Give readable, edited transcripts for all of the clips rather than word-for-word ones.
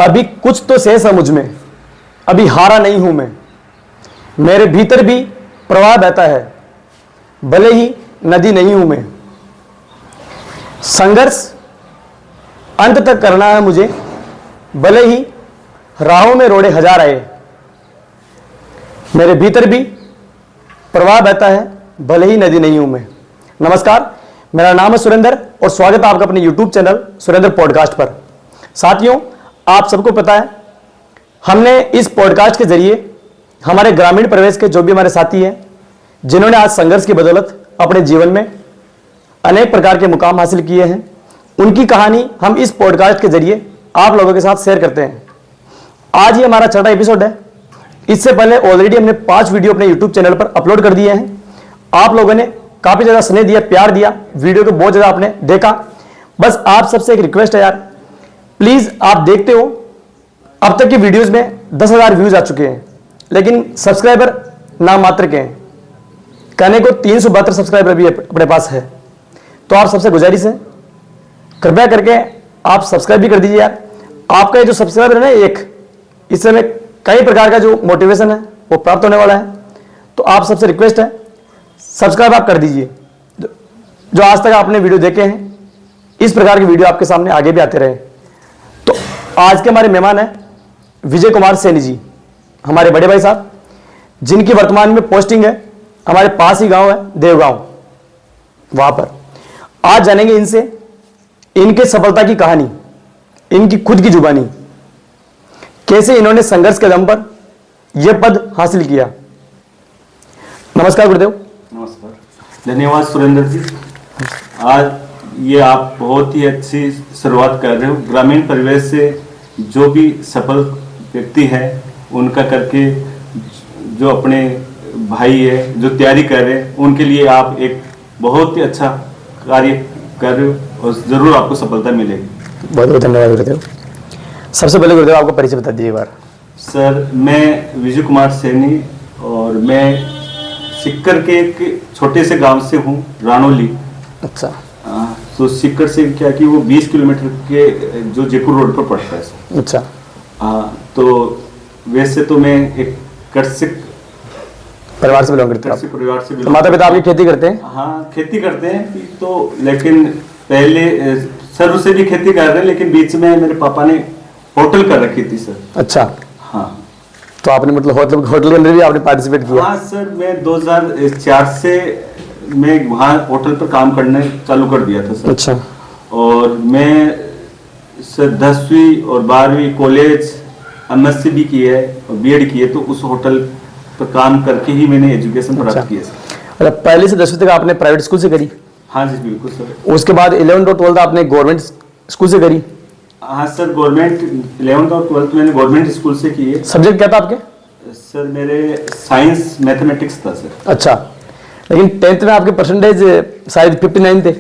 अभी कुछ तो शेष है मुझ में, अभी हारा नहीं हूं मैं। मेरे भीतर भी प्रवाह बहता है, भले ही नदी नहीं हूं मैं। संघर्ष अंत तक करना है मुझे, भले ही राहों में रोड़े हजार आए। मेरे भीतर भी प्रवाह बहता है, भले ही नदी नहीं हूं मैं। नमस्कार, मेरा नाम है सुरेंद्र और स्वागत है आपका अपने YouTube चैनल सुरेंद्र पॉडकास्ट पर। साथियों, आप सबको पता है, हमने इस पॉडकास्ट के जरिए हमारे ग्रामीण प्रवेश के जो भी हमारे साथी हैं, जिन्होंने आज संघर्ष की बदौलत अपने जीवन में अनेक प्रकार के मुकाम हासिल किए हैं, उनकी कहानी हम इस पॉडकास्ट के जरिए आप लोगों के साथ शेयर करते हैं। आज ये हमारा 6वां एपिसोड है। इससे पहले ऑलरेडी हमने 5 वीडियो अपने YouTube चैनल पर अपलोड कर दिए हैं। आप लोगों ने काफी ज्यादा स्नेह दिया, प्यार दिया, वीडियो को बहुत ज्यादा आपने देखा। बस आप सबसे एक रिक्वेस्ट है यार, प्लीज आप देखते हो अब तक की वीडियोस में 10,000 व्यूज आ चुके हैं, लेकिन सब्सक्राइबर नाम मात्र के हैं। कहने को 372 सब्सक्राइबर भी अपने पास है। तो आप सबसे गुजारिश है, कृपया करके आप सब्सक्राइब भी कर दीजिए यार। आपका ये जो सब्सक्राइबर है ना, एक इससे हमें कई प्रकार का जो मोटिवेशन है वो प्राप्त होने वाला है। तो आप सबसे रिक्वेस्ट है, सब्सक्राइब आप कर दीजिए। जो आज तक आपने वीडियो देखे हैं, इस प्रकार की वीडियो आपके सामने आगे भी आते रहे। तो आज के हमारे मेहमान हैं विजय कुमार सैनी जी, हमारे बड़े भाई साहब, जिनकी वर्तमान में पोस्टिंग है हमारे पास ही गांव है देवगांव, वहां पर। आज जानेंगे इनसे इनके सफलता की कहानी, इनकी खुद की जुबानी, कैसे इन्होंने संघर्ष के दम पर यह पद हासिल किया। नमस्कार गुरुदेव। नमस्कार, धन्यवाद सुरेंद्र जी। आज ये आप बहुत ही अच्छी शुरुआत कर रहे हो। ग्रामीण परिवेश से जो भी सफल व्यक्ति है उनका करके, जो अपने भाई है जो तैयारी कर रहे हैं, उनके लिए आप एक बहुत ही अच्छा कार्य कर रहे हो और जरूर आपको सफलता मिलेगी। बहुत बहुत धन्यवाद गुरुदेव। सबसे पहले गुरुदेव आपको परिचय बता दीजिए एक बार। सर, मैं विजय कुमार सैनी और मैं सिक्कर के एक छोटे से गांव से हूँ, रानोली। अच्छा। तो सिक्कर से क्या कि वो 20 किलोमीटर के जो जयपुर रोड पर पड़ता है सर। अच्छा। तो वैसे तो मैं एक कर्सिक परिवार से बिलोंग करते हैं। परिवार से तो माता पिता आपकी खेती करते हैं? हाँ, खेती करते हैं। तो लेकिन पहले शुरू से भी खेती कर रहे हैं, लेकिन बीच में मेरे पापा ने होटल कर रखी थी सर। अच्छा। हाँ, तो आपने मतलब होटल के अंदर भी आपने पार्टिसिपेट किया? हाँ सर, मैं 2004 से मैं वहाँ होटल पर काम करने चालू कर दिया था सर। अच्छा। और मैं सर 10वीं और 12वीं कॉलेज MSc भी की है और BEd की है, तो उस होटल पर काम करके ही मैंने एजुकेशन प्राप्त की है सर। अच्छा, पहली से 10वीं तक आपने प्राइवेट स्कूल से करी? हाँ जी बिल्कुल सर। उसके बाद 11th और 12th आपने गवर्नमेंट स्कूल से करी? हाँ सर, गवर्नमेंट 11th और 12th मैंने गवर्नमेंट स्कूल से की है। सब्जेक्ट क्या था आपके? सर मेरे साइंस मैथमेटिक्स था सर। अच्छा, लेकिन 10th में आपके परसेंटेज शायद 59 थे?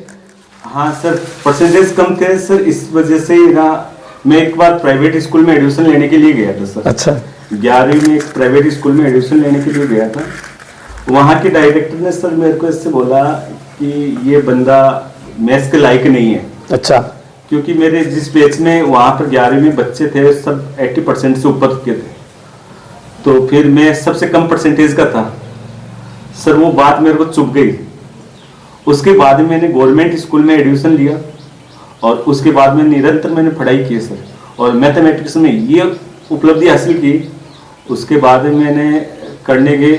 हाँ सर, परसेंटेज कम थे सर, इस वजह से ना मैं एक बार प्राइवेट स्कूल में एडमिशन लेने के लिए गया था सर। अच्छा। 11वीं में एक प्राइवेट स्कूल में एडमिशन लेने के लिए गया था। वहाँ के डायरेक्टर ने सर मेरे को इससे बोला कि ये बंदा मैथ्स के लायक नहीं है। अच्छा। क्योंकि मेरे जिस बैच में वहाँ पर 11वीं में बच्चे थे सब 80% से ऊपर के थे, तो फिर मैं सबसे कम परसेंटेज का था सर। वो बात मेरे को चुभ गई। उसके बाद में मैंने गवर्नमेंट स्कूल में एडमिशन लिया और उसके बाद में निरंतर मैंने पढ़ाई की सर, और मैथमेटिक्स में ये उपलब्धि हासिल की। उसके बाद में मैंने करने के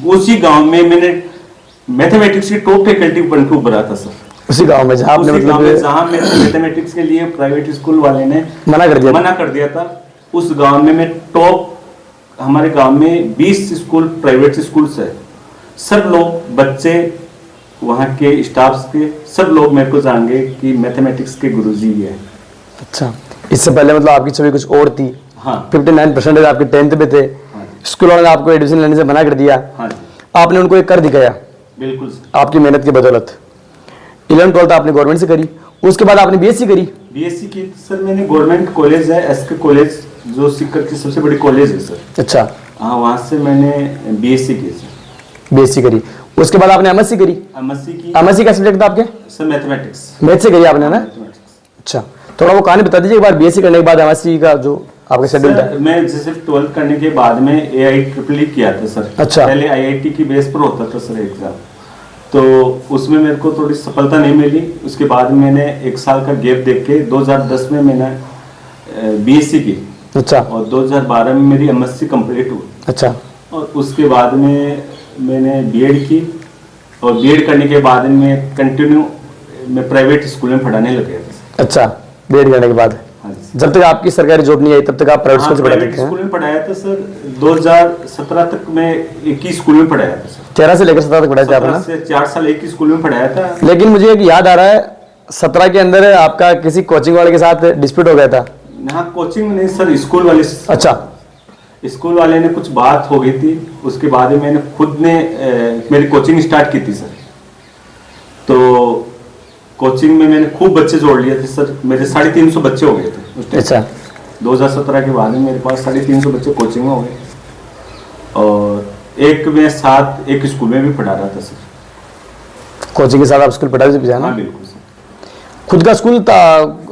उसी गांव में मैंने मैथमेटिक्स की टॉप फैकल्टी बन के उभरा था सर। उसी गांव में जहाँ मैथमेटिक्स के लिए प्राइवेट स्कूल वाले ने मना कर दिया था, उस गांव में मैं टॉप, हमारे गांव में 20 स्कूल प्राइवेट स्कूल्स है। सब लोग बच्चे, वहाँ के स्टाफ्स के सब लोग मेरे को जानेंगे कि मैथमेटिक्स के गुरुजी है। अच्छा, इससे पहले मतलब आपकी छवि कुछ और थी? हाँ। 59% आपके 10th में थे। हाँ। स्कूल वालों ने आपको एडमिशन लेने से मना कर दिया। हाँ। आपने उनको एक कर दिखाया। बिल्कुल आपकी मेहनत की बदौलत। 11th 12th आपने गवर्नमेंट से करी, उसके बाद आपने BSc करी? BSc की सर मैंने गवर्नमेंट कॉलेज है SK कॉलेज, जो सिक्कर की सबसे बड़ी कॉलेज है सर। अच्छा। हाँ, वहाँ से मैंने BSc की सर। BSc करी, उसके बाद आपने MSc करी? MSc की। MSc का सब्जेक्ट था आपके? Sir mathematics. मैथ से करी आपने ना? मैथमेटिक्स। अच्छा, थोड़ा वो कहानी बता दीजिए एक बार, बीएससी करने के बाद एमएससी का जो आपका शेड्यूल था। सर मैं जैसे 12th करने के बाद में AIEEE किया था सर। अच्छा। पहले IIT की बेस पर होता था सर एग्जाम, तो उसमें मेरे को थोड़ी सफलता नहीं मिली। उसके बाद मैंने 1 साल का गैप देख के 2010 में मैंने BSc की। अच्छा। और 2012 में मेरी MSc कंप्लीट हुई। अच्छा। और उसके बाद में मैंने B.Ed की, और B.Ed करने के बाद में कंटिन्यू मैं प्राइवेट स्कूल में पढ़ाने लग गया था। अच्छा, बीएड करने के बाद हाँ जी। जब तक आपकी सरकारी जॉब नहीं आई तब तक आप प्राइवेट स्कूल से पढ़ाते प्राइवेट थे? स्कूल में पढ़ाया था सर। 2017 तक मैं एक ही स्कूल में पढ़ाया था सर। 13 से लेकर 17 तक पढ़ाया था 17 आपने? से 4 साल एक ही स्कूल में पढ़ाया था। लेकिन मुझे एक याद आ रहा है 17 के अंदर आपका किसी कोचिंग वाले के साथ डिस्प्यूट हो गया था। यहाँ कोचिंग में नहीं सर, स्कूल वाले। अच्छा। स्कूल वाले ने कुछ बात हो गई थी, उसके बाद में मैंने खुद ने मेरी कोचिंग स्टार्ट की थी सर। तो कोचिंग में मैंने खूब बच्चे जोड़ लिए थे सर। मेरे 350 बच्चे हो गए थे उस टाइम। अच्छा। 2017 के बाद में मेरे पास 350 बच्चे कोचिंग में हो गए। और मैं साथ एक स्कूल में भी पढ़ा रहा था सर। कोचिंग के साथ आप स्कूल पढ़ा भी जाना? हाँ बिल्कुल सर। खुद का स्कूल था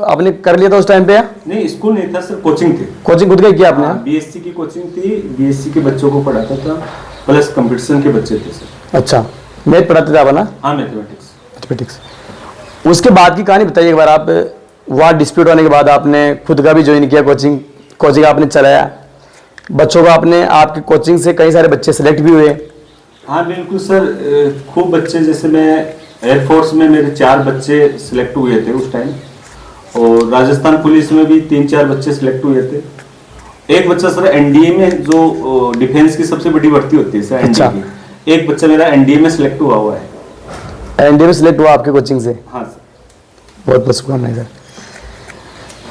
आपने कर लिया था उस टाइम पे? नहीं, स्कूल नहीं था सर, कोचिंग थी। कोचिंग खुद का ही किया आपने? BSc की कोचिंग थी। BSc के बच्चों को पढ़ाता था, प्लस कंपटीशन के बच्चे थे सर। अच्छा, मैथ पढ़ाते थे आप ना? हाँ, मैथमेटिक्स। मैथमेटिक्स। उसके बाद की कहानी बताइए एक बार आप। वहाँ डिस्प्यूट होने के बाद आपने खुद का भी ज्वाइन किया कोचिंग आपने चलाया, बच्चों को आपने, आपकी कोचिंग से कई सारे बच्चे सेलेक्ट भी हुए? हाँ बिल्कुल सर, खूब बच्चे। जैसे मैं एयरफोर्स में मेरे 4 बच्चे सिलेक्ट हुए थे उस टाइम, और राजस्थान पुलिस में भी 3-4 बच्चे सिलेक्ट हुए थे। एक बच्चा सर NDA में, जो डिफेंस की सबसे बड़ी भर्ती होती है सर, अच्छा। NDA की, एक बच्चा मेरा NDA में सिलेक्ट हुआ है। NDA में सिलेक्ट हुआ आपके कोचिंग से? हाँ सर। बहुत बहुत शुभकामनाएं सर।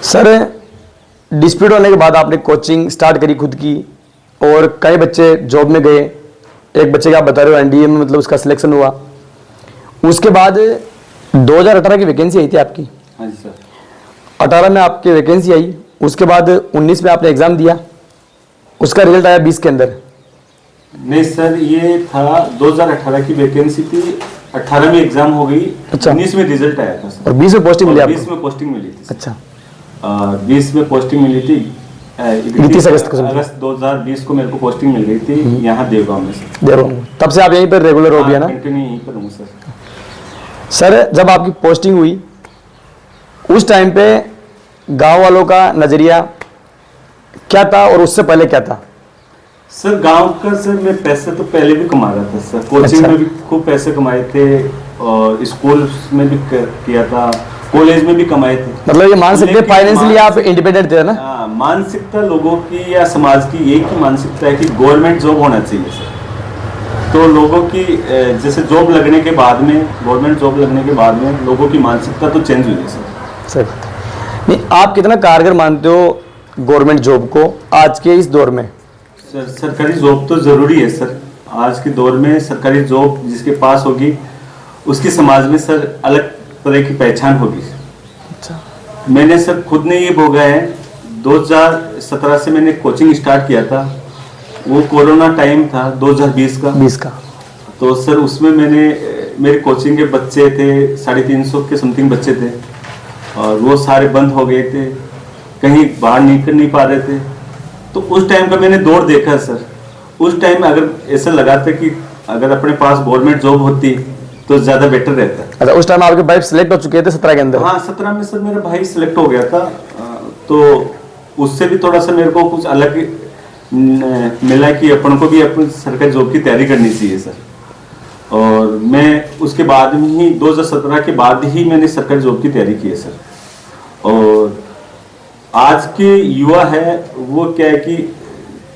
सर डिस्प्यूट होने के बाद आपने कोचिंग स्टार्ट करी खुद की, और कई बच्चे जॉब में गए। एक बच्चे का आप बता रहे हो NDA में मतलब उसका सिलेक्शन हुआ। उसके बाद 2018 की वैकेंसी आई थी आपकी? हाँ जी सर। 18 में आपकी वैकेंसी आई, उसके बाद 19 में आपने एग्जाम दिया, उसका रिजल्ट आया 20 के अंदर? नहीं सर, ये था 2018 की वैकेंसी थी, 18 में एग्जाम हो गई। अच्छा। 19 में रिजल्ट आया था सर। और 20 में पोस्टिंग मिली आपको? 20 में पोस्टिंग मिली थी सर। अच्छा। 20 में पोस्टिंग मिली थी। 29 अगस्त को? अगस्त 2020 को मेरे को पोस्टिंग मिल गई थी यहाँ देवगांव में सर। देवगांव। तब से आप यहीं पर रेगुलर हो गया ना? कंटिन्यू यहीं पर हूँ सर। सर जब आपकी पोस्टिंग हुई उस टाइम पे गांव वालों का नजरिया क्या था और उससे पहले क्या था? सर गांव का सर, मैं पैसे तो पहले भी कमा रहा था सर। कोचिंग अच्छा। में भी खूब पैसे कमाए थे, और स्कूल में भी किया था, कॉलेज में भी कमाए थे। मतलब ये मान सकते हैं लेकिन फाइनेंशियली आप इंडिपेंडेंट थे ना? मानसिकता लोगों की या समाज की यही की मानसिकता है कि गवर्नमेंट जॉब होना चाहिए सर। तो लोगों की जैसे जॉब लगने के बाद में, गवर्नमेंट जॉब लगने के बाद में लोगों की मानसिकता तो चेंज हुई है सर। सही बात है। नहीं, आप कितना कारगर मानते हो गवर्नमेंट जॉब को आज के इस दौर में? सर सरकारी जॉब तो जरूरी है सर। आज के दौर में सरकारी जॉब जिसके पास होगी उसकी समाज में सर अलग तरह की पहचान होगी। अच्छा। मैंने सर खुद ने ये भोगा है। 2017 से मैंने कोचिंग स्टार्ट किया था, वो कोरोना टाइम था 2020 का। 20 का। तो सर उसमें मेरे कोचिंग के बच्चे थे, 350 के समथिंग बच्चे थे, और वो सारे बंद हो गए थे, कहीं बाहर निकल नहीं पा रहे थे। तो उस टाइम का मैंने दौर देखा सर। उस टाइम में अगर ऐसा लगा था कि अगर अपने पास गवर्नमेंट जॉब होती तो ज़्यादा बेटर रहता। अच्छा, उस टाइम आपके वाइफ सिलेक्ट हो चुके थे 17 के अंदर? हाँ, 17 में सर मेरा भाई सिलेक्ट हो गया था। तो उससे भी थोड़ा सा मेरे को कुछ अलग मिला कि अपन को भी अपनी सरकारी जॉब की तैयारी करनी चाहिए सर। और मैं उसके बाद में ही 2017 के बाद ही मैंने सरकारी जॉब की तैयारी की है सर। और आज के युवा है वो क्या है कि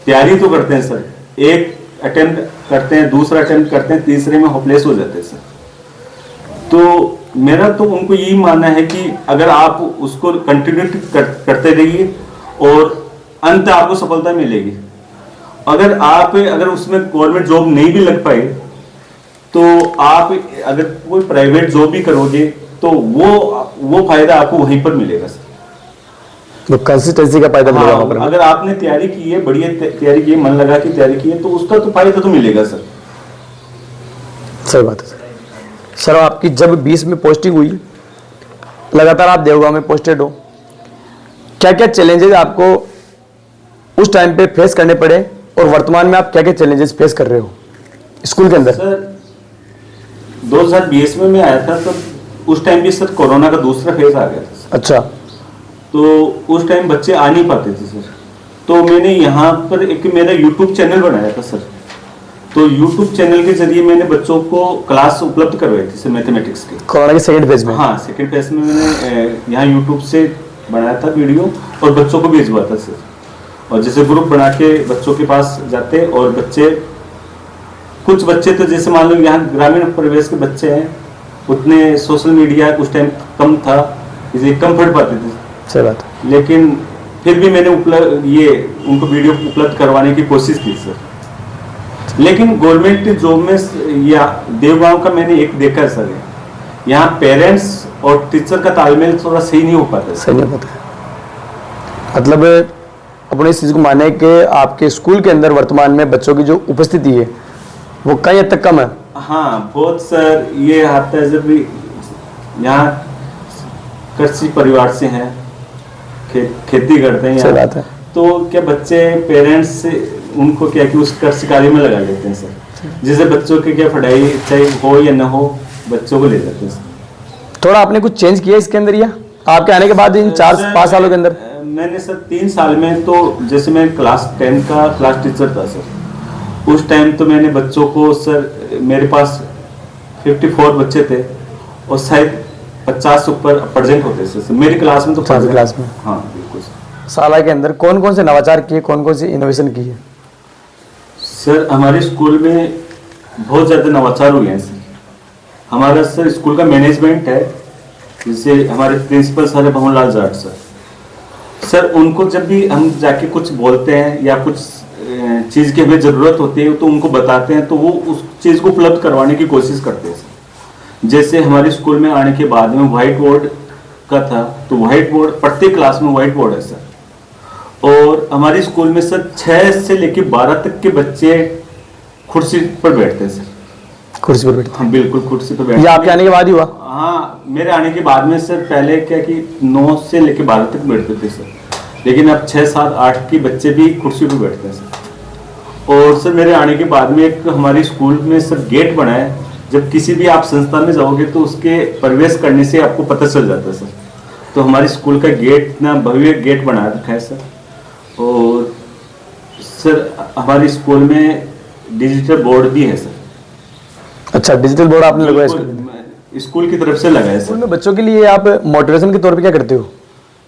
तैयारी तो करते हैं सर, एक अटेम्प्ट करते हैं, दूसरा अटेम्प्ट करते हैं, तीसरे में होपलेस हो जाते हैं सर। तो मेरा तो उनको यही मानना है कि अगर आप उसको कंटिन्यू करते रहिए और अंत आपको सफलता मिलेगी। अगर उसमें गवर्नमेंट जॉब नहीं भी लग पाए तो आप अगर कोई प्राइवेट जॉब भी करोगे तो वो फायदा आपको वहीं पर मिलेगा सर। तो कंसिस्टेंसी का फायदा मिलेगा वहाँ पर। अगर आपने तैयारी की है, बढ़िया तैयारी की है, मन लगा के तैयारी की है, तो उसका तो फायदा तो मिलेगा सर। सही बात है सर। आपकी जब 20 में पोस्टिंग हुई, लगातार आप देवगांव में पोस्टेड हो, क्या क्या चैलेंजेस आपको उस टाइम पे फेस करने पड़े और वर्तमान में आप क्या क्या चैलेंजेस फेस कर रहे हो स्कूल के अंदर? सर 2020 में मैं आया था, तो उस टाइम भी सर कोरोना का दूसरा फेज आ गया था सर। अच्छा। तो उस टाइम बच्चे आ नहीं पाते थे सर। तो मैंने यहाँ पर एक मेरा यूट्यूब चैनल बनाया था सर। तो यूट्यूब चैनल के जरिए मैंने बच्चों को क्लास उपलब्ध करवाई थी सर, मैथमेटिक्स की। कोरोना के सेकंड फेज में? हाँ, सेकंड फेज में मैंने यहाँ यूट्यूब से बनाया था वीडियो और बच्चों को भेजवा था सर। और जैसे ग्रुप बना के बच्चों के पास जाते, और बच्चे, कुछ बच्चे तो जैसे मान लो यहाँ ग्रामीण परिवेश के बच्चे हैं, उतने सोशल मीडिया उस टाइम कम था, इसलिए कम पढ़ पाते थे। सही बात है। लेकिन फिर भी मैंने उनको वीडियो उपलब्ध करवाने की कोशिश की सर। लेकिन गवर्नमेंट जॉब में या देवगांव का मैंने एक देखा है सर, यहाँ पेरेंट्स और टीचर का तालमेल थोड़ा सही नहीं हो पाता। सही नहीं होता। मतलब अपने इस चीज़ को माने कि आपके स्कूल के अंदर वर्तमान में बच्चों की जो उपस्थिति है वो कई हद तक कम है। हाँ बहुत सर, ये आता है जब भी यहाँ कृषि परिवार से हैं, खेती करते हैं। सही बात है। तो क्या बच्चे पेरेंट्स उनको क्या कि उस कृषि कार्य में लगा लेते हैं सर। जैसे बच्चों की क्या पढ़ाई चाहे हो या ना हो, बच्चों को ले जाते हैं सर। थोड़ा आपने कुछ चेंज किया इसके अंदर या आपके आने के बाद इन 4-5 सालों के अंदर? मैंने सर 3 साल में तो जैसे मैं क्लास 10 का क्लास टीचर था सर, उस टाइम तो मैंने बच्चों को सर, मेरे पास 54 बच्चे थे और शायद 50 से ऊपर प्रेजेंट होते थे सर मेरी क्लास में। तो क्लास में? हाँ बिल्कुल। साल के अंदर कौन कौन से नवाचार किए, कौन कौन सी इनोवेशन की है? सर हमारे स्कूल में बहुत ज़्यादा नवाचार हुए हैं सर। हमारा सर स्कूल का मैनेजमेंट है, जैसे हमारे प्रिंसिपल सर है भवनलाल जाट सर, उनको जब भी हम जाके कुछ बोलते हैं या कुछ चीज़ की हमें ज़रूरत होती है तो उनको बताते हैं, तो वो उस चीज़ को उपलब्ध करवाने की कोशिश करते हैं सर। जैसे हमारे स्कूल में आने के बाद में व्हाइट बोर्ड का था, तो व्हाइट बोर्ड प्रत्येक क्लास में व्हाइट बोर्ड है सर। और हमारे स्कूल में सर 6 से लेकर 12 तक के बच्चे कुर्सी पर बैठते हैं सर। कुर्सी पर बैठते? हाँ बिल्कुल, कुर्सी पर बैठते। ये आपके आने के बाद ही हुआ? हाँ, मेरे आने के बाद में सर पहले क्या कि 9 से लेकर 12 तक बैठते थे सर, लेकिन अब 6, 7, 8 के बच्चे भी कुर्सी पर बैठते हैं सर। और सर मेरे आने के बाद में एक हमारे स्कूल में सर गेट बना है, जब किसी भी आप संस्था में जाओगे तो उसके प्रवेश करने से आपको पता चल जाता है सर। तो हमारे स्कूल का गेट इतना भव्य गेट बना रखा है सर। और सर हमारे स्कूल में डिजिटल बोर्ड भी है सर। अच्छा, डिजिटल बोर्ड आपने लगवाया स्कूल की तरफ से लगाया स्कूल सर। में? बच्चों के लिए आप मोटिवेशन के तौर पे क्या करते हो?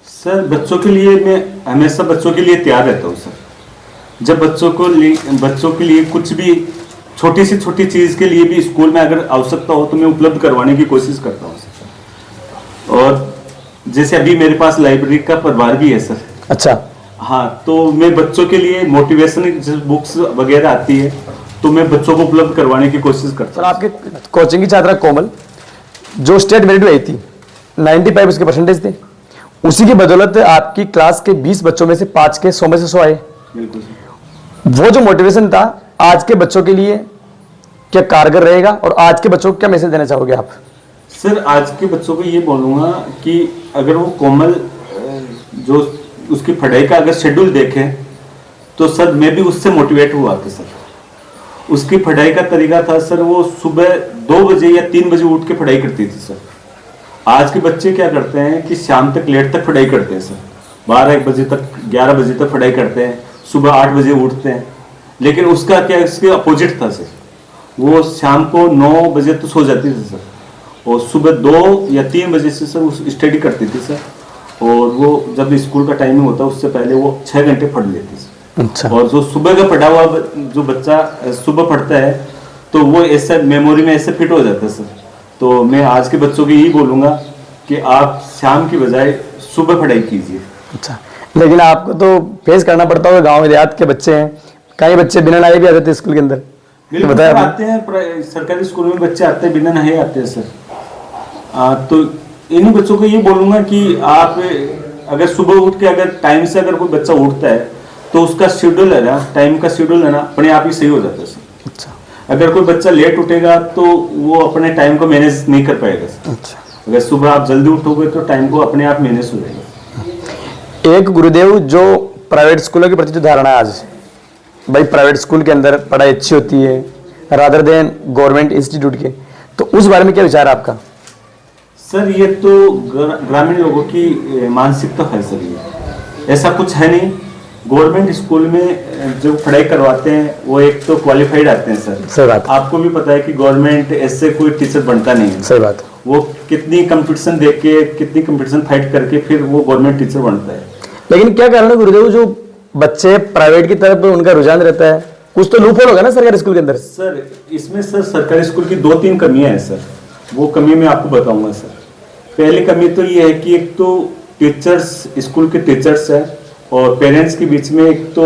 सर बच्चों के लिए मैं हमेशा बच्चों के लिए तैयार रहता हूँ सर। जब बच्चों के लिए कुछ भी छोटी से छोटी चीज़ के लिए भी स्कूल में अगर आवश्यकता हो तो मैं उपलब्ध करवाने की कोशिश करता हूँ सर। और जैसे अभी मेरे पास लाइब्रेरी का प्रभार भी है सर। अच्छा। हाँ, तो मैं बच्चों के लिए मोटिवेशन बुक्स वगैरह आती है तो मैं बच्चों को उपलब्ध करवाने की कोशिश करता सर हूँ। आपके कोचिंग की छात्रा कोमल जो स्टेट मेरिट में आई थी, 95 उसके परसेंटेज थे, उसी की बदौलत आपकी क्लास के 20 बच्चों में से 5 के 100 में से 100 आए। बिल्कुल सर। वो जो मोटिवेशन था आज के बच्चों के लिए क्या कारगर रहेगा, और आज के बच्चों को क्या मैसेज देना चाहोगे आप? सर आज के बच्चों को ये बोलूँगा कि अगर वो कोमल जो उसकी पढ़ाई का अगर शेड्यूल देखें तो सर मैं भी उससे मोटिवेट हुआ था सर। उसकी पढ़ाई का तरीका था सर, वो सुबह 2 बजे या 3 बजे उठ के पढ़ाई करती थी सर। आज के बच्चे क्या करते हैं कि शाम तक लेट तक पढ़ाई करते हैं सर, 12-1 बजे तक 11 बजे तक पढ़ाई करते हैं, सुबह 8 बजे उठते हैं। लेकिन उसका क्या इसके अपोजिट था सर, वो शाम को 9 बजे तो सो जाती थी सर और सुबह 2 या 3 बजे से सर वो स्टडी करती थी सर। और वो जब स्कूल का टाइमिंग होता है उससे पहले वो 6 घंटे पढ़ लेती सर। अच्छा। और जो सुबह का पढ़ा हुआ जो बच्चा सुबह पढ़ता है तो वो ऐसे मेमोरी में ऐसे फिट हो जाता है सर। तो मैं आज के बच्चों को यही बोलूँगा कि आप शाम की बजाय सुबह पढ़ाई कीजिए। अच्छा, लेकिन आपको तो फेस करना पड़ता होगा, गाँव देहात के बच्चे हैं, कई बच्चे बिना नहाए भी आ जाते हैं स्कूल के अंदर। बिल्कुल सर, आते हैं, सरकारी स्कूल में बच्चे आते हैं बिना नहाए आते हैं सर। तो इन्हीं बच्चों को ये बोलूँगा कि आप अगर सुबह उठ के अगर टाइम से अगर कोई बच्चा उठता है तो उसका शेड्यूल है ना, टाइम का शेड्यूल है ना, अपने आप ही सही हो जाता है सर। अच्छा। अगर कोई बच्चा लेट उठेगा तो वो अपने टाइम को मैनेज नहीं कर पाएगा सर। अच्छा। अगर सुबह आप जल्दी उठोगे तो टाइम को अपने आप मैनेज हो जाएगा। एक गुरुदेव जो प्राइवेट स्कूलों के प्रति जो धारणा है आज, भाई प्राइवेट स्कूल के अंदर पढ़ाई अच्छी होती है रादर देन गवर्नमेंट इंस्टीट्यूट के, तो उस बारे में क्या विचार है आपका? सर ये तो ग्रामीण लोगों की मानसिकता है सर, ये ऐसा कुछ है नहीं। गवर्नमेंट स्कूल में जो पढ़ाई करवाते हैं वो एक तो क्वालिफाइड आते हैं सर। सही बात। आपको भी पता है कि गवर्नमेंट ऐसे कोई टीचर बनता नहीं है। सही बात। वो कितनी कंपटीशन देख के, कितनी कंपटीशन फाइट करके फिर वो गवर्नमेंट टीचर बनता है। लेकिन क्या कारण है गुरुदेव, जो बच्चे प्राइवेट की तरफ उनका रुझान रहता है, कुछ तो लूपहोल होगा ना सरकारी स्कूल के अंदर? सर इसमें सर सरकारी स्कूल की 2-3 कमियां हैं सर, वो कमी मैं आपको बताऊंगा सर। पहली कमी तो ये है कि एक तो टीचर्स, स्कूल के टीचर्स है और पेरेंट्स के बीच में एक तो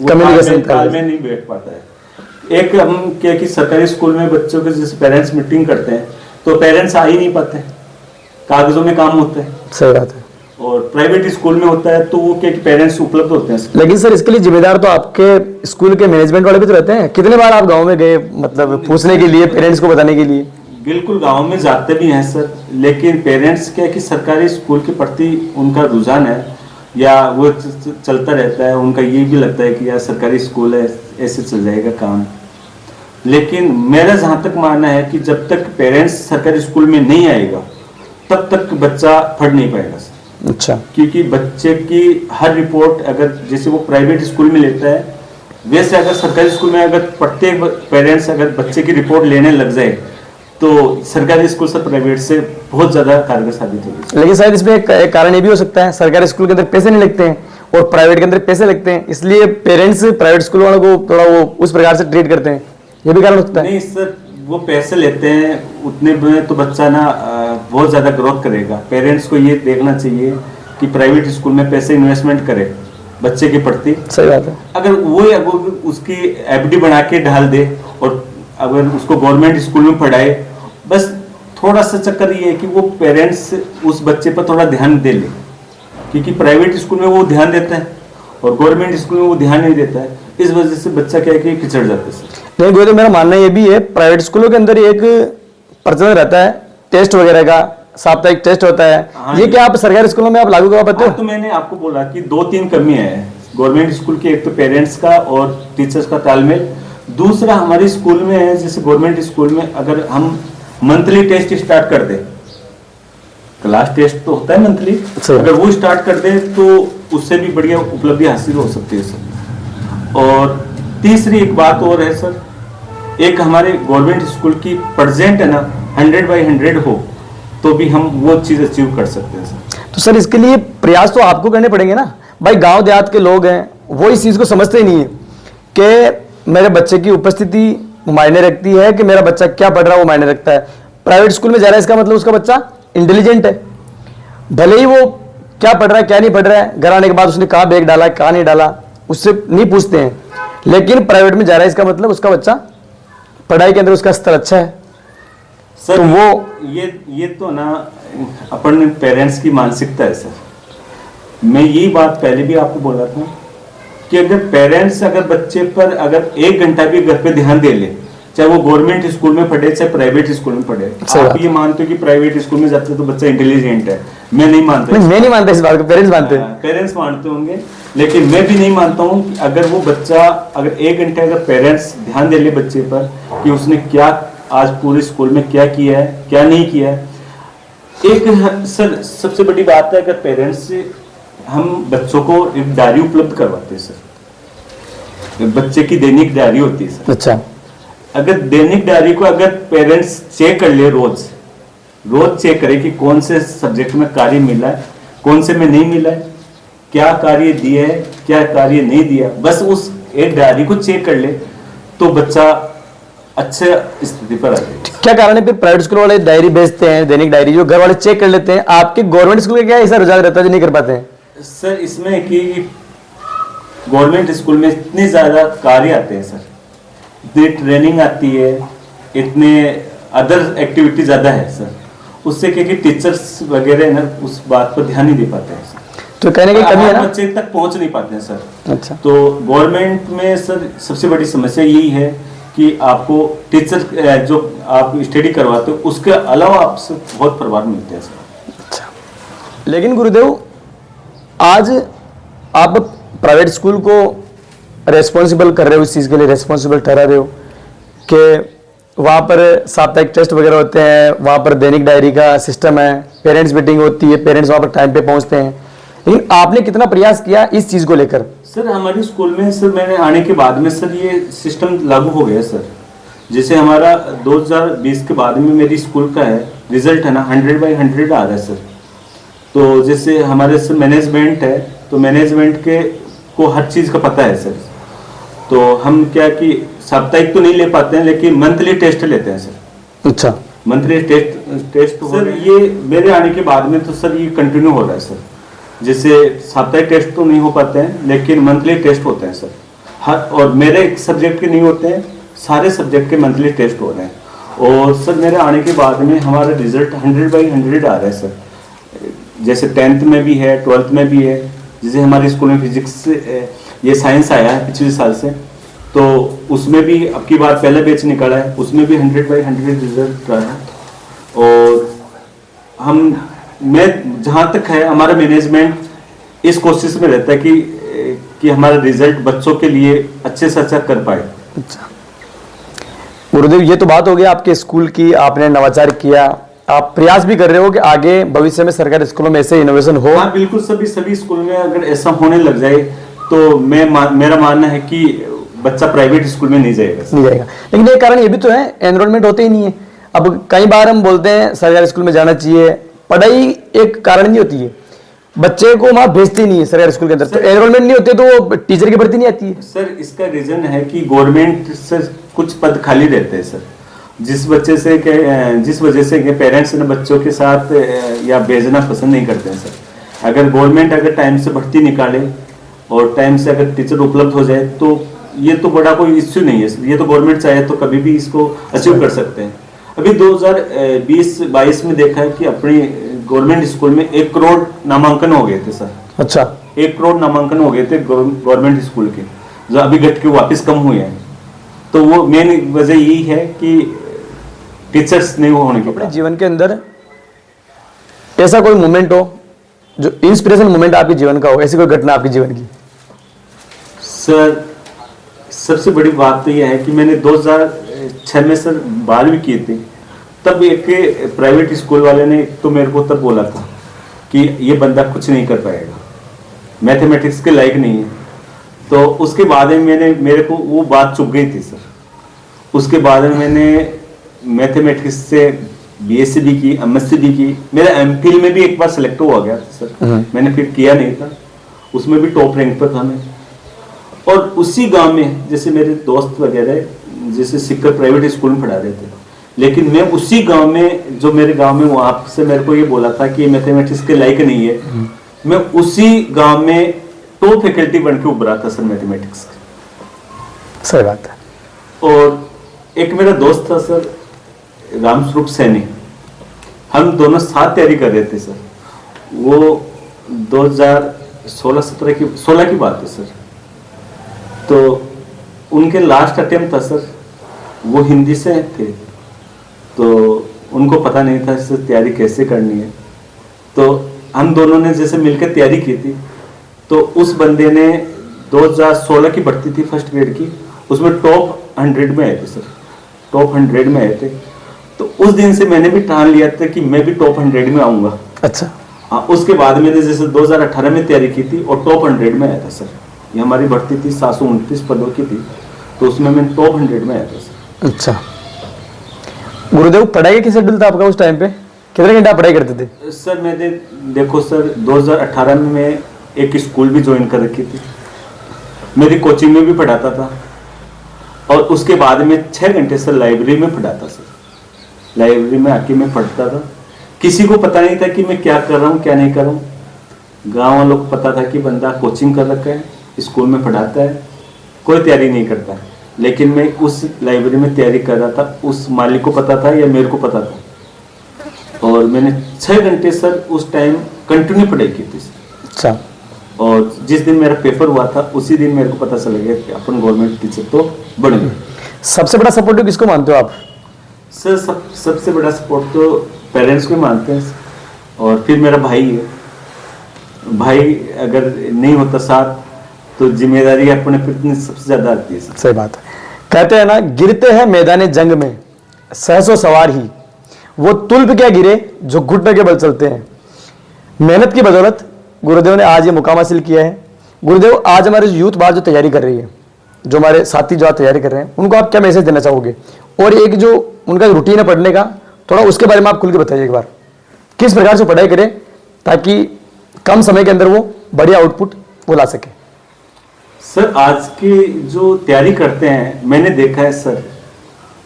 कम्युनिकेशन तालमेल नहीं बैठ पाता है। एक हम क्या कि सरकारी स्कूल में बच्चों के जैसे पेरेंट्स मीटिंग करते हैं तो पेरेंट्स आ ही नहीं पाते, कागजों में काम होता है। सही बात है। और प्राइवेट स्कूल में होता है तो वो क्या कि पेरेंट्स उपलब्ध होते हैं। लेकिन सर इसके लिए जिम्मेदार तो आपके स्कूल के मैनेजमेंट वाले भी तो रहते हैं। कितने बार आप गांव में गए, मतलब पूछने के लिए, पेरेंट्स को बताने के लिए? बिल्कुल गांव में जाते भी हैं सर, लेकिन पेरेंट्स क्या कि सरकारी स्कूल के प्रति उनका रुझान है या वो चलता रहता है, उनका ये भी लगता है कि यार सरकारी स्कूल है, ऐसे चल जाएगा काम। लेकिन मेरा जहाँ तक मानना है कि जब तक पेरेंट्स सरकारी स्कूल में नहीं आएगा तब तक बच्चा पढ़ नहीं पाएगा सर। अच्छा। क्योंकि बच्चे की हर रिपोर्ट अगर जैसे वो प्राइवेट स्कूल में लेता है, वैसे अगर सरकारी स्कूल में अगर प्रत्येक पेरेंट्स अगर बच्चे की रिपोर्ट लेने लग जाए तो सरकारी स्कूल से प्राइवेट से बहुत ज्यादा कारगर साबित होगी। लेकिन शायद इसमें एक कारण ये भी हो सकता है, सरकारी स्कूल के अंदर पैसे नहीं लगते हैं और प्राइवेट के अंदर पैसे लगते हैं, इसलिए पेरेंट्स प्राइवेट स्कूल वालों को थोड़ा वो उस प्रकार से ट्रीट करते हैं, ये भी कारण हो सकता है? नहीं सर, वो पैसे लेते हैं उतने में तो बच्चा ना बहुत ज्यादा ग्रोथ करेगा। पेरेंट्स को ये देखना चाहिए कि प्राइवेट स्कूल में पैसे इन्वेस्टमेंट करे बच्चे के प्रति। सही बात है। अगर वो उसकी एफडी बना के ढाल दे और अगर उसको गवर्नमेंट स्कूल में पढ़ाए, बस थोड़ा सा चक्कर ये है कि वो पेरेंट्स उस बच्चे पर थोड़ा ध्यान दे ले, क्योंकि प्राइवेट स्कूल में वो ध्यान देता है और गवर्नमेंट स्कूल में वो ध्यान नहीं देता है। इस वजह से बच्चा क्या है कि पिछड़ जाता है। नहीं गुरु, मेरा मानना ये भी है, प्राइवेट स्कूलों के अंदर एक प्रचलन रहता है टेस्ट वगैरह का, साप्ताहिक टेस्ट होता है। हाँ, ये क्या आप सरकारी स्कूलों में आप लागू करवा पाते हो? तो मैंने आपको बोला कि 2-3 कमियां हैं गवर्नमेंट स्कूल के, एक तो पेरेंट्स का और टीचर्स का तालमेल। दूसरा हमारे स्कूल में है, जैसे गवर्नमेंट स्कूल में अगर हम मंथली टेस्ट स्टार्ट कर दे, क्लास टेस्ट तो होता है मंथली, अगर वो स्टार्ट कर दे तो उससे भी बढ़िया उपलब्धि हासिल हो सकती है सर। और तीसरी एक बात और है सर, एक हमारे गवर्नमेंट स्कूल की प्रेजेंट है ना 100/100 हो तो भी हम वो चीज अचीव कर सकते हैं सर। तो सर इसके लिए प्रयास तो आपको करने पड़ेंगे ना। भाई गांव देहात के लोग हैं, वो इस चीज को समझते ही नहीं है कि मेरे बच्चे की उपस्थिति मायने रखती है, कि मेरा बच्चा क्या पढ़ रहा है वो मायने रखता है। प्राइवेट स्कूल में जा रहा है इसका मतलब उसका बच्चा इंटेलिजेंट है, भले ही वो क्या पढ़ रहा है क्या नहीं पढ़ रहा है, घर आने के बाद उसने कहाँ बैग डाला कहाँ नहीं डाला उससे नहीं पूछते हैं, लेकिन प्राइवेट में जा रहा है इसका मतलब उसका बच्चा पढ़ाई के अंदर उसका स्तर अच्छा है। सर तो वो ये तो ना अपन पेरेंट्स की मानसिकता है सर। मैं यही बात पहले भी आपको बोला था कि अगर पेरेंट्स अगर बच्चे पर अगर 1 घंटा भी घर पे ध्यान दे ले, चाहे वो गवर्नमेंट स्कूल में पढ़े चाहे प्राइवेट स्कूल में पढ़े। आप ये मानते हो कि प्राइवेट स्कूल में जाते तो बच्चा इंटेलिजेंट है? मैं नहीं मानता। मैं नहीं मानता इस बात को, पेरेंट्स मानते हैं। पेरेंट्स मानते होंगे, लेकिन मैं भी नहीं मानता हूँ कि अगर वो बच्चा अगर 1 घंटे अगर पेरेंट्स ध्यान दे ले बच्चे पर कि उसने क्या आज पूरे स्कूल में क्या किया है क्या नहीं किया है। एक सर सबसे बड़ी बात है, अगर पेरेंट्स से हम बच्चों को एक डायरी उपलब्ध करवाते हैं सर, बच्चे की दैनिक डायरी होती है सर। अच्छा। अगर दैनिक डायरी को अगर पेरेंट्स चेक कर ले, रोज चेक करे कि कौन से सब्जेक्ट में कार्य मिला है कौन से में नहीं मिला है, क्या कार्य दिया है क्या कार्य नहीं दिया, बस उस एक डायरी को चेक कर ले तो बच्चा अच्छे स्थिति पर आ जाए। क्या कारण है फिर प्राइवेट स्कूल वाले डायरी भेजते हैं, दैनिक डायरी जो घर वाले चेक कर लेते हैं, आपके गवर्नमेंट स्कूल का क्या ऐसा रुझान रहता है जो नहीं कर पाते हैं? सर इसमें कि गवर्नमेंट स्कूल में इतने ज्यादा कार्य आते हैं सर, इतनी ट्रेनिंग आती है, इतने अदर एक्टिविटी ज्यादा है सर, उससे क्या कि टीचर्स वगैरह ना उस बात पर ध्यान नहीं दे पाते हैं सर। तो कहने की कमी है ना, बच्चे तक पहुंच नहीं पाते हैं सर। अच्छा। तो गवर्नमेंट में सर सबसे बड़ी समस्या यही है कि आपको टीचर जो आप स्टडी करवाते हो उसके अलावा आपसे बहुत प्रभाव मिलते हैं सर। अच्छा। लेकिन गुरुदेव आज आप प्राइवेट स्कूल को रेस्पॉन्सिबल कर रहे हो, इस चीज़ के लिए रेस्पॉन्सिबल ठहरा रहे हो कि वहाँ पर साप्ताहिक टेस्ट वगैरह होते हैं, वहाँ पर दैनिक डायरी का सिस्टम है, पेरेंट्स मीटिंग होती है, पेरेंट्स वहाँ पर टाइम पे पहुँचते हैं, लेकिन आपने कितना प्रयास किया इस चीज़ को लेकर? सर हमारे स्कूल में सर मैंने आने के बाद में सर ये सिस्टम लागू हो गया सर। जैसे हमारा 2020 के बाद में मेरी स्कूल का है रिजल्ट है ना 100/100 आ रहा है सर। तो जैसे हमारे सर मैनेजमेंट है, तो मैनेजमेंट के को हर चीज़ का पता है सर। तो हम क्या कि साप्ताहिक तो नहीं ले पाते हैं, लेकिन मंथली टेस्ट लेते हैं सर। अच्छा, मंथली टेस्ट सर ये मेरे आने के बाद में तो सर ये कंटिन्यू हो रहा है सर। जैसे साप्ताहिक टेस्ट तो नहीं हो पाते हैं, लेकिन मंथली टेस्ट होते हैं सर हर, और मेरे एक सब्जेक्ट के नहीं होते हैं, सारे सब्जेक्ट के मंथली टेस्ट हो रहे हैं। और सर मेरे आने के बाद में हमारा रिजल्ट 100/100 आ रहा है सर। जैसे 10th में भी है, 12th में भी है। जैसे हमारे स्कूल में फिजिक्स ये साइंस आया है पिछले साल से, तो उसमें भी अब की बार पहला बैच निकला है, उसमें भी 100/100 रिजल्ट रहा है। और मैं जहाँ तक है हमारा मैनेजमेंट इस कोशिश में रहता है कि हमारा रिजल्ट बच्चों के लिए अच्छे से अच्छा कर पाए। अच्छा गुरुदेव, ये तो बात हो गई आपके स्कूल की, आपने नवाचार किया, आप प्रयास भी कर रहे हो कि आगे भविष्य में सरकारी स्कूलों में ऐसे इनोवेशन हो। हाँ बिल्कुल, सभी स्कूल में अगर ऐसा होने लग जाए तो मेरा मानना है कि बच्चा प्राइवेट स्कूल में नहीं जाएगा। लेकिन एक कारण ये भी तो है, एनरोलमेंट होते ही नहीं है। अब कई बार हम बोलते हैं सरकारी स्कूल में जाना चाहिए, पढ़ाई एक कारण नहीं होती है, बच्चे को वहां भेजते नहीं है सरकारी स्कूल के अंदर, तो एनरोलमेंट नहीं होते तो टीचर की भर्ती नहीं आती है। सर इसका रीजन है कि गवर्नमेंट से कुछ पद खाली रहते हैं सर, जिस वजह से पेरेंट्स ने बच्चों के साथ या भेजना पसंद नहीं करते हैं सर। अगर गवर्नमेंट टाइम से भर्ती निकाले और टाइम से अगर टीचर उपलब्ध हो जाए तो ये तो बड़ा कोई इश्यू नहीं है सर। ये तो गवर्नमेंट चाहे तो कभी भी इसको अचीव कर सकते हैं। अभी 2020-22 में देखा है कि अपनी गवर्नमेंट स्कूल में 1 करोड़ नामांकन हो गए थे सर। अच्छा, 1 करोड़ नामांकन हो गए थे गवर्नमेंट स्कूल के, जो अभी घट के वापस कम हुए हैं। तो वो मेन वजह यही है कि टीचर्स नहीं होने के। अपने जीवन के अंदर ऐसा कोई मोमेंट हो जो इंस्पिरेशन मोमेंट आपके जीवन का हो, ऐसी कोई घटना आपके जीवन की? सर सबसे बड़ी बात तो यह है कि मैंने 2006 में सर 12वीं की थी। तब एक प्राइवेट स्कूल वाले ने तो मेरे को तब बोला था कि ये बंदा कुछ नहीं कर पाएगा, मैथमेटिक्स के लायक नहीं है। तो उसके बाद में मेरे को वो बात चुभ गई थी सर। उसके बाद में मैंने मैथमेटिक्स से बीएससी भी की, एमएससी भी की। मेरा एमफिल में भी एक बार सिलेक्ट हुआ गया था सर, मैंने फिर किया नहीं था, उसमें भी टॉप रैंक पर था मैं। और उसी गांव में जैसे मेरे दोस्त वगैरह जैसे सिक्कर प्राइवेट स्कूल में पढ़ा रहे थे, लेकिन मैं उसी गांव में, जो मेरे गांव में वहां से मेरे को ये बोला था कि मैथमेटिक्स के लायक नहीं है, मैं उसी गांव में टॉप फैकल्टी बन के उभरा था सर मैथमेटिक्स। सही बात है। और एक मेरा दोस्त था सर रामस्वरूप सैनी, हम दोनों साथ तैयारी कर रहे थे सर। वो 2016 की बात है सर। तो उनके लास्ट अटेम्प्ट था सर, वो हिंदी से थे, तो उनको पता नहीं था इससे तैयारी कैसे करनी है। तो हम दोनों ने जैसे मिलकर तैयारी की थी, तो उस बंदे ने 2016 की भर्ती थी फर्स्ट ग्रेड की, उसमें टॉप 100 में आए थे सर, टॉप 100 में आए थे। तो उस दिन से मैंने भी ठान लिया था कि मैं भी टॉप 100 में आऊंगा। अच्छा। हाँ, उसके बाद मैंने जैसे 2018 में तैयारी की थी और टॉप 100 में आया था सर। ये हमारी भर्ती थी 729 पदों की थी, तो उसमें मैं टॉप 100 में आया था सर। अच्छा गुरुदेव, पढ़ाई का किस शेड्यूल था आपका उस टाइम पे? कितने घंटे आप पढ़ाई करते थे? सर मैंने देखो सर 2018 में मैं एक स्कूल भी ज्वाइन कर रखी थी, मेरी कोचिंग में भी पढ़ाता था, और उसके बाद में 6 घंटे सर लाइब्रेरी में पढ़ाता सर। लाइब्रेरी में आके मैं पढ़ता था, किसी को पता नहीं था कि मैं क्या कर रहा हूँ क्या नहीं कर रहा हूँ। गाँव वालों को पता था कि बंदा कोचिंग कर रखा है, स्कूल में पढ़ाता है, कोई तैयारी नहीं करता। लेकिन मैं उस लाइब्रेरी में तैयारी कर रहा था, उस मालिक को पता था या मेरे को पता था। और मैंने 6 घंटे सर उस टाइम कंटिन्यू पढ़ाई की थी सर। अच्छा। और जिस दिन मेरा पेपर हुआ था उसी दिन मेरे को पता चल गया कि अपन गवर्नमेंट टीचर तो बन गए। सबसे बड़ा सपोर्टिव किसको मानते हो आप? सर सबसे बड़ा सपोर्ट तो पेरेंट्स को मानते हैं, और फिर मेरा भाई है। भाई अगर नहीं होता साथ तो जिम्मेदारी अपने पर इतनी सबसे ज्यादा आती है सर। सही बात है। कहते हैं ना, गिरते हैं मैदान जंग में सहसो सवार ही, वो तुल्ब क्या गिरे जो घुटने के बल चलते हैं। मेहनत की बदौलत गुरुदेव ने आज ये मुकाम हासिल किया है। गुरुदेव, आज हमारे यूथ बाहर जो तैयारी कर रही है, जो हमारे साथी जो तैयारी कर रहे हैं, उनको आप क्या मैसेज देना चाहोगे? और एक जो उनका रूटीन है पढ़ने का, थोड़ा उसके बारे में आप खुल के बताइए एक बार, किस प्रकार से पढ़ाई करें ताकि कम समय के अंदर वो बढ़िया आउटपुट वो ला सके। सर आज की जो तैयारी करते हैं मैंने देखा है सर,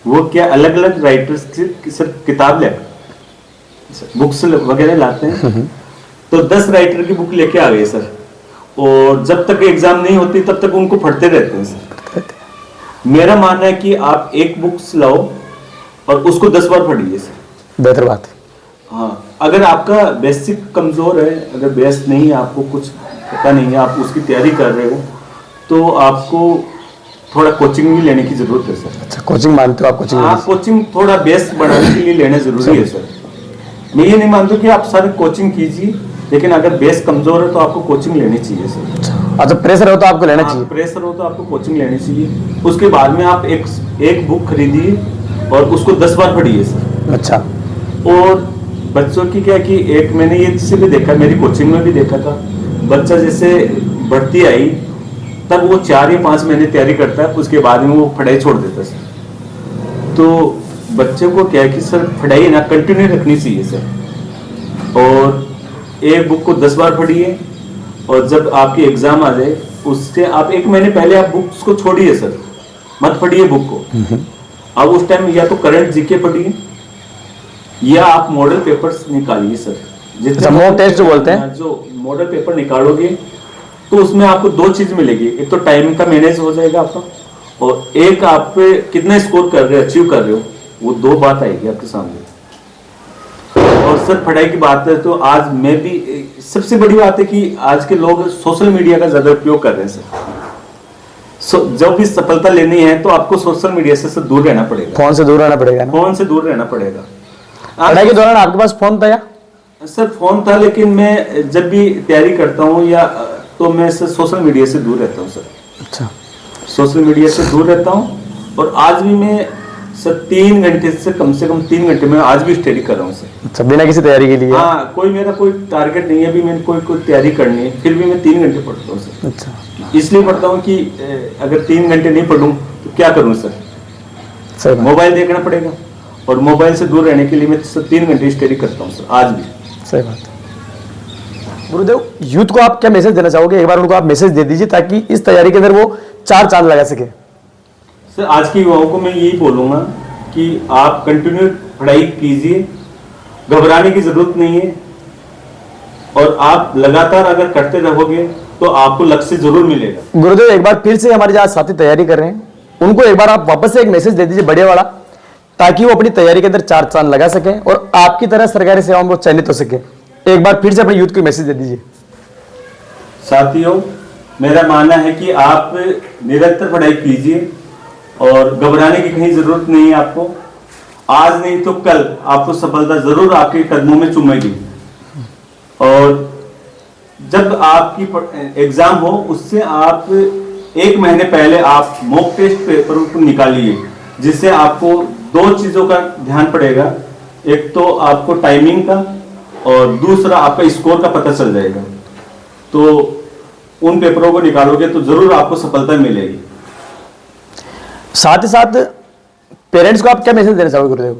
वो क्या अलग अलग राइटर्स की सर किताब ले बुक्स वगैरह लाते हैं, तो 10 राइटर की बुक लेके आ गए सर, और जब तक एग्जाम नहीं होती तब तक उनको पढ़ते रहते हैं सर। मेरा मानना है कि आप एक बुक्स लाओ और उसको 10 बार पढ़िए सर। बेहतर बात है। हाँ, अगर आपका बेसिक कमजोर है, अगर बेस नहीं है, आपको कुछ पता नहीं है, आप उसकी तैयारी कर रहे हो, तो आपको थोड़ा कोचिंग भी लेने की जरूरत है सर। अच्छा, कोचिंग मानते हो आप? कोचिंग हाँ, कोचिंग थोड़ा बेस बढ़ाने के लिए लेना जरूरी है सर। मैं ये नहीं मानता कि आप सारे कोचिंग कीजिए, लेकिन अगर बेस कमजोर है तो आपको कोचिंग लेनी चाहिए सर। अच्छा, प्रेशर हो तो आपको लेना चाहिए। प्रेशर हो तो आपको कोचिंग लेनी चाहिए। उसके बाद में आप एक बुक खरीदिए और उसको 10 बार पढ़िए सर। अच्छा। और बच्चों की क्या कि एक मैंने ये से भी देखा, मेरी कोचिंग में भी देखा था, बच्चा जैसे बढ़ती आई तब वो 4 या 5 महीने तैयारी करता है, उसके बाद में वो पढ़ाई छोड़ देता है सर। तो बच्चे को क्या है कि सर पढ़ाई ना कंटिन्यू रखनी चाहिए सर, और एक बुक को 10 बार पढ़िए, और जब आपकी एग्जाम आ जाए उससे आप 1 महीने पहले आप बुक्स को छोड़िए सर, मत पढ़िए बुक को। अब उस टाइम या तो करंट जीके पढ़िए या आप मॉडल पेपर्स निकालिए सर। जितना मॉक टेस्ट जो बोलते हैं, जो मॉडल पेपर निकालोगे तो उसमें आपको 2 चीज मिलेगी, एक तो टाइम का मैनेज हो जाएगा आपका, और एक आप पे कितना स्कोर कर रहे हो, अचीव कर रहे हो, वो 2 बात आएगी आपके सामने। और सर पढ़ाई की बात है तो आज मैं भी, सबसे बड़ी बात है कि आज के लोग सोशल मीडिया का ज्यादा उपयोग कर रहे हैं सर। जब भी सफलता लेनी है तो आपको सोशल मीडिया से दूर रहना पड़ेगा। फोन से दूर रहना पड़ेगा ना? फोन से दूर रहना पड़ेगा। पढ़ाई के दौरान आपके पास फोन था या? सर फोन था, लेकिन मैं जब भी तैयारी करता हूँ या तो मैं सर सोशल मीडिया से दूर रहता हूँ सर। अच्छा, सोशल मीडिया से दूर रहता हूँ, और आज भी मैं सर 3 घंटे से कम 3 घंटे में आज भी स्टडी कर रहा हूँ सर। अच्छा, बिना किसी तैयारी के लिए? हाँ, मेरा कोई टारगेट नहीं है, अभी मैंने कोई तैयारी करनी है, फिर भी मैं 3 घंटे पढ़ता हूँ सर। अच्छा, इसलिए पढ़ता हूँ कि अगर 3 घंटे नहीं पढ़ूँ तो क्या करूँ सर, सही बात। मोबाइल देखना पड़ेगा, और मोबाइल से दूर रहने के लिए मैं सर 3 घंटे स्टडी करता हूँ सर आज भी। सही बात है। गुरुदेव, यूथ को आप क्या मैसेज देना चाहोगे? एक बार उनको आप मैसेज दे दीजिए ताकि इस तैयारी के अंदर वो 4 चांद लगा सके। सर आज के युवाओं को मैं यही बोलूंगा कि आप कंटिन्यू पढ़ाई कीजिए, घबराने की जरूरत नहीं है, और आप लगातार अगर करते रहोगे तो आपको लक्ष्य जरूर मिलेगा। गुरुदेव, एक बार फिर से हमारे जो आज साथी तैयारी कर रहे हैं उनको एक बार आप वापस से एक मैसेज दे दीजिए बढ़िया वाला, ताकि वो अपनी तैयारी के अंदर 4 चांद लगा सके और आपकी तरह सरकारी सेवाओं में वो चयनित हो सके। एक बार फिर से अपने यूथ को मैसेज दे दीजिए। साथियों, मेरा मानना है कि आप निरंतर पढ़ाई कीजिए और घबराने की कहीं जरूरत नहीं है आपको। आज नहीं तो कल आपको सफलता जरूर आपके कदमों में चूमेगी, और जब आपकी एग्जाम हो उससे आप 1 महीने पहले आप मॉक टेस्ट पेपर को निकालिए, जिससे आपको 2 चीजों का ध्यान पड़ेगा, एक तो आपको टाइमिंग का और दूसरा आपका स्कोर का पता चल जाएगा। तो उन पेपरों को निकालोगे तो जरूर आपको सफलता मिलेगी। साथ ही साथ पेरेंट्स को आप क्या मैसेज देना चाहोगे गुरुदेव?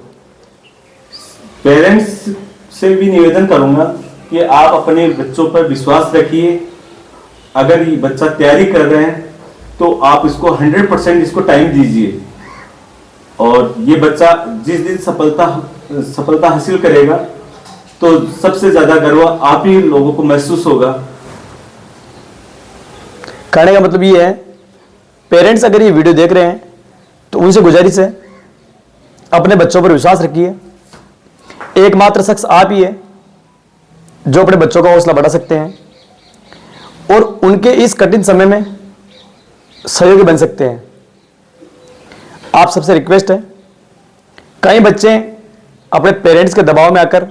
पेरेंट्स से भी निवेदन करूंगा कि आप अपने बच्चों पर विश्वास रखिए। अगर ये बच्चा तैयारी कर रहे हैं तो आप इसको 100% इसको टाइम दीजिए, और ये बच्चा जिस दिन सफलता हासिल करेगा तो सबसे ज्यादा गर्व आप ही लोगों को महसूस होगा। कहने का मतलब ये है, पेरेंट्स अगर ये वीडियो देख रहे हैं तो उनसे गुजारिश है, अपने बच्चों पर विश्वास रखिए। एकमात्र शख्स आप ही है जो अपने बच्चों का हौसला बढ़ा सकते हैं और उनके इस कठिन समय में सहयोगी बन सकते हैं। आप सबसे रिक्वेस्ट है, कई बच्चे अपने पेरेंट्स के दबाव में आकर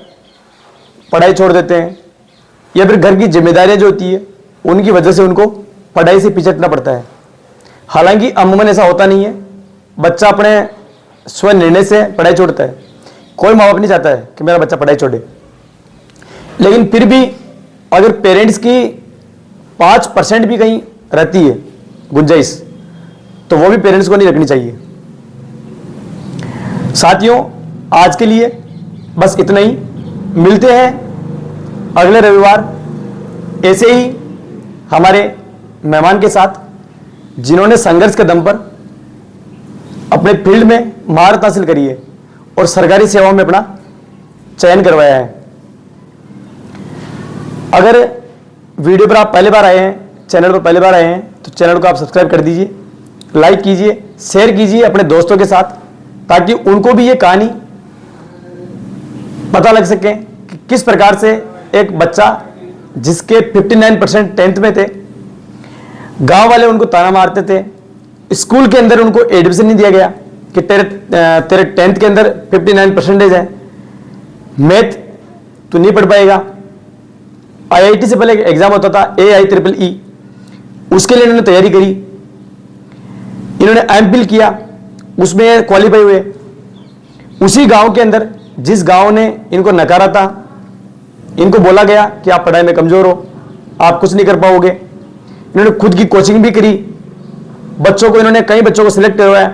पढ़ाई छोड़ देते हैं, या फिर घर की जिम्मेदारियां जो होती है उनकी वजह से उनको पढ़ाई से पिछड़ना पड़ता है। हालांकि अमूमन ऐसा होता नहीं है, बच्चा अपने स्व निर्णय से पढ़ाई छोड़ता है। कोई माँ बाप नहीं चाहता है कि मेरा बच्चा पढ़ाई छोड़े, लेकिन फिर भी अगर पेरेंट्स की 5% भी कहीं रहती है गुंजाइश, तो वो भी पेरेंट्स को नहीं रखनी चाहिए। साथियों, आज के लिए बस इतना ही। मिलते हैं अगले रविवार ऐसे ही हमारे मेहमान के साथ, जिन्होंने संघर्ष के दम पर अपने फील्ड में महारत हासिल करी है और सरकारी सेवाओं में अपना चयन करवाया है। अगर वीडियो पर आप पहली बार आए हैं, चैनल पर पहली बार आए हैं, तो चैनल को आप सब्सक्राइब कर दीजिए, लाइक कीजिए, शेयर कीजिए अपने दोस्तों के साथ, ताकि उनको भी ये कहानी पता लग सके कि किस प्रकार से एक बच्चा जिसके 59% 10th में थे, गांव वाले उनको ताना मारते थे, स्कूल के अंदर उनको एडमिशन नहीं दिया गया कि तेरे 10th के अंदर 59% है, मैथ तू नहीं पढ़ पाएगा। IIT से पहले एक एग्जाम होता था AIEEE, उसके लिए इन्होंने तैयारी करी, इन्होंने MPhil किया, उसमें क्वालिफाई हुए। उसी गांव के अंदर जिस गांव ने इनको नकारा था, इनको बोला गया कि आप पढ़ाई में कमजोर हो, आप कुछ नहीं कर पाओगे। इन्होंने खुद की कोचिंग भी करी, बच्चों को इन्होंने कई बच्चों को सिलेक्ट करवाया।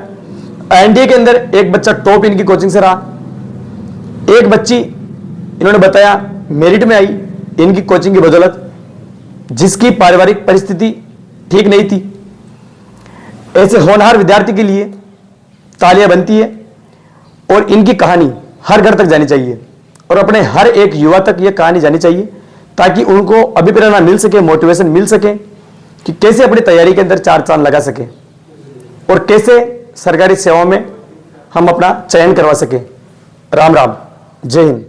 NDA के अंदर एक बच्चा टॉप इनकी कोचिंग से रहा, एक बच्ची इन्होंने बताया मेरिट में आई इनकी कोचिंग की बदौलत, जिसकी पारिवारिक परिस्थिति ठीक नहीं थी। ऐसे होनहार विद्यार्थी के लिए तालियां बनती है और इनकी कहानी हर घर तक जानी चाहिए और अपने हर एक युवा तक यह कहानी जानी चाहिए, ताकि उनको अभिप्रेरणा मिल सके, मोटिवेशन मिल सके कि कैसे अपनी तैयारी के अंदर 4 चांद लगा सके और कैसे सरकारी सेवाओं में हम अपना चयन करवा सके। राम राम, जय हिंद।